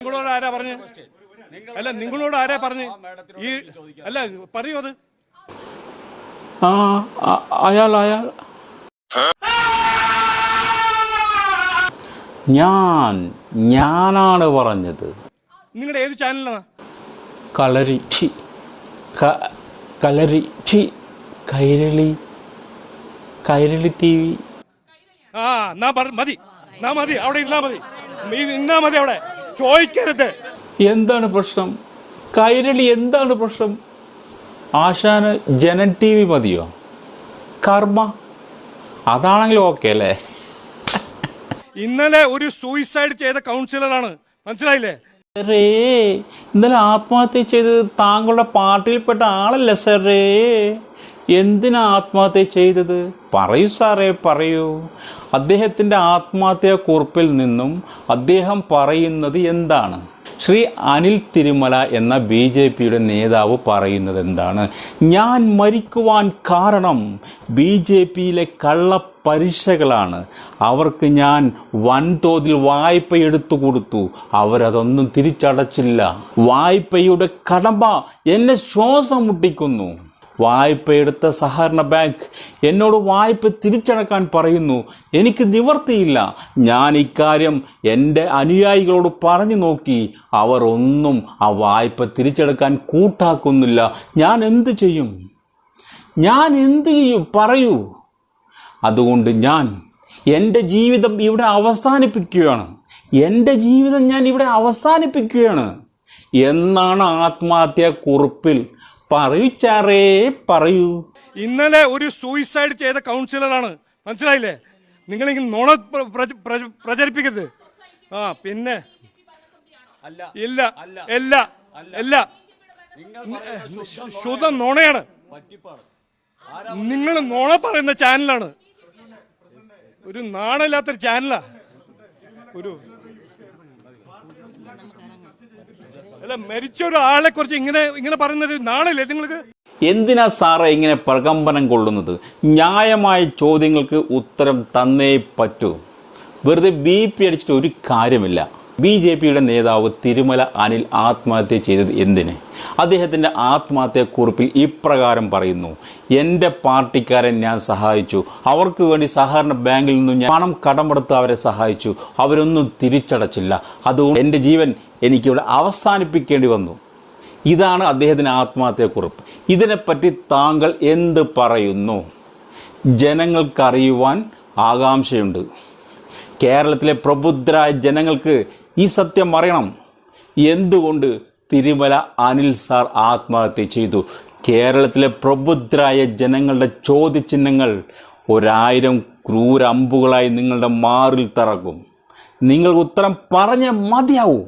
നിങ്ങളോട് ആരാ പറഞ്ഞു? അല്ല, നിങ്ങളോട് ആരാ പറഞ്ഞു? ഈ അല്ല, പറയൂ അത്. അയാൾ ഞാനാണ് പറഞ്ഞത്. നിങ്ങളുടെ ഏത് ചാനലാണ്? കൈരളി TV. മതി അവിടെ ഇരുന്നാ മതി അവിടെ. ചോദിക്കരുത്. എന്താണ് പ്രശ്നം? കൈരളി എന്താണ് പ്രശ്നം? ആശാന് ജനൻ TV മതിയോ? കർമ്മ അതാണെങ്കിലും ഓക്കെ അല്ലേ? ഇന്നലെ ഒരു സൂയിസൈഡ് ചെയ്ത കൗൺസിലറാണ്, മനസ്സിലായില്ലേ? ഇന്നലെ ആത്മഹത്യ ചെയ്തത് താങ്കളുടെ പാർട്ടിയിൽപ്പെട്ട ആളല്ലേ സാറേ? എന്തിനാ ആത്മഹത്യ ചെയ്തത്? പറയൂ സാറേ, പറയൂ. അദ്ദേഹത്തിൻ്റെ ആത്മഹത്യാക്കുറിപ്പിൽ നിന്നും അദ്ദേഹം പറയുന്നത് എന്താണ്? ശ്രീ അനിൽ തിരുമല എന്ന BJPയുടെ നേതാവ് പറയുന്നത് എന്താണ്? ഞാൻ മരിക്കുവാൻ കാരണം BJPയിലെ കള്ളപ്പലിശകളാണ്. അവർക്ക് ഞാൻ വൻതോതിൽ വായ്പ എടുത്തു കൊടുത്തു, അവരതൊന്നും തിരിച്ചടച്ചില്ല. വായ്പയുടെ കടമ്പ എന്നെ ശ്വാസം മുട്ടിക്കുന്നു. വായ്പയെടുത്ത സഹകരണ ബാങ്ക് എന്നോട് വായ്പ തിരിച്ചടക്കാൻ പറയുന്നു. എനിക്ക് നിവർത്തിയില്ല. ഞാൻ ഇക്കാര്യം എൻ്റെ അനുയായികളോട് പറഞ്ഞു നോക്കി, അവർ ഒന്നും ആ വായ്പ തിരിച്ചടക്കാൻ കൂട്ടാക്കുന്നില്ല. ഞാൻ എന്ത് ചെയ്യും? പറയൂ. അതുകൊണ്ട് ഞാൻ എൻ്റെ ജീവിതം ഇവിടെ അവസാനിപ്പിക്കുകയാണ് എന്നാണ് ആത്മഹത്യാക്കുറിപ്പിൽ. പറയൂ ചാറേ, പറയൂ. ഇന്നലെ ഒരു സൂയിസൈഡ് ചെയ്ത കൗൺസിലറാണ്, മനസ്സിലായില്ലേ? നിങ്ങളിങ്ങനെ നുണ പ്രചരിപ്പിക്കരുത്. പിന്നെ ഇല്ല ശുദ്ധ നുണയാണ്. നിങ്ങൾ നുണ പറയുന്ന ചാനലാണ്. ഒരു നാണമില്ലാത്തൊരു ചാനലാ. അല്ല, മരിച്ച ഒരാളെ കുറിച്ച് ഇങ്ങനെ പറയുന്നത് നാണല്ലേ നിങ്ങൾക്ക്? എന്തിനാ സാറേ ഇങ്ങനെ പ്രകമ്പനം കൊള്ളുന്നത്? ന്യായമായ ചോദ്യങ്ങൾക്ക് ഉത്തരം തന്നേ പറ്റൂ. വെറുതെ BP അടിച്ചിട്ട് ഒരു കാര്യമില്ല. BJPയുടെ നേതാവ് തിരുമല അനിൽ ആത്മഹത്യ ചെയ്തത് എന്തിന്? അദ്ദേഹത്തിൻ്റെ ആത്മഹത്യാക്കുറിപ്പിൽ ഇപ്രകാരം പറയുന്നു: എൻ്റെ പാർട്ടിക്കാരൻ ഞാൻ സഹായിച്ചു, അവർക്ക് വേണ്ടി സഹകരണ ബാങ്കിൽ നിന്നും ഞാൻ പണം കടമെടുത്ത് അവരെ സഹായിച്ചു, അവരൊന്നും തിരിച്ചടച്ചില്ല. അതുകൊണ്ട് എൻ്റെ ജീവൻ എനിക്കിവിടെ അവസാനിപ്പിക്കേണ്ടി വന്നു. ഇതാണ് അദ്ദേഹത്തിൻ്റെ ആത്മഹത്യാക്കുറിപ്പ്. ഇതിനെപ്പറ്റി താങ്കൾ എന്ത് പറയുന്നു? ജനങ്ങൾക്കറിയുവാൻ ആകാംക്ഷയുണ്ട്. കേരളത്തിലെ പ്രബുദ്ധരായ ജനങ്ങൾക്ക് ഈ സത്യം അറിയണം. എന്തുകൊണ്ട് തിരുമല അനിൽ സാർ ആത്മഹത്യ ചെയ്തു? കേരളത്തിലെ പ്രബുദ്ധരായ ജനങ്ങളുടെ ചോദ്യചിഹ്നങ്ങൾ 1000 ക്രൂരമ്പുകളായി നിങ്ങളുടെ മാറിൽ തറക്കും. നിങ്ങൾ ഉത്തരം പറഞ്ഞേ മതിയാവൂ.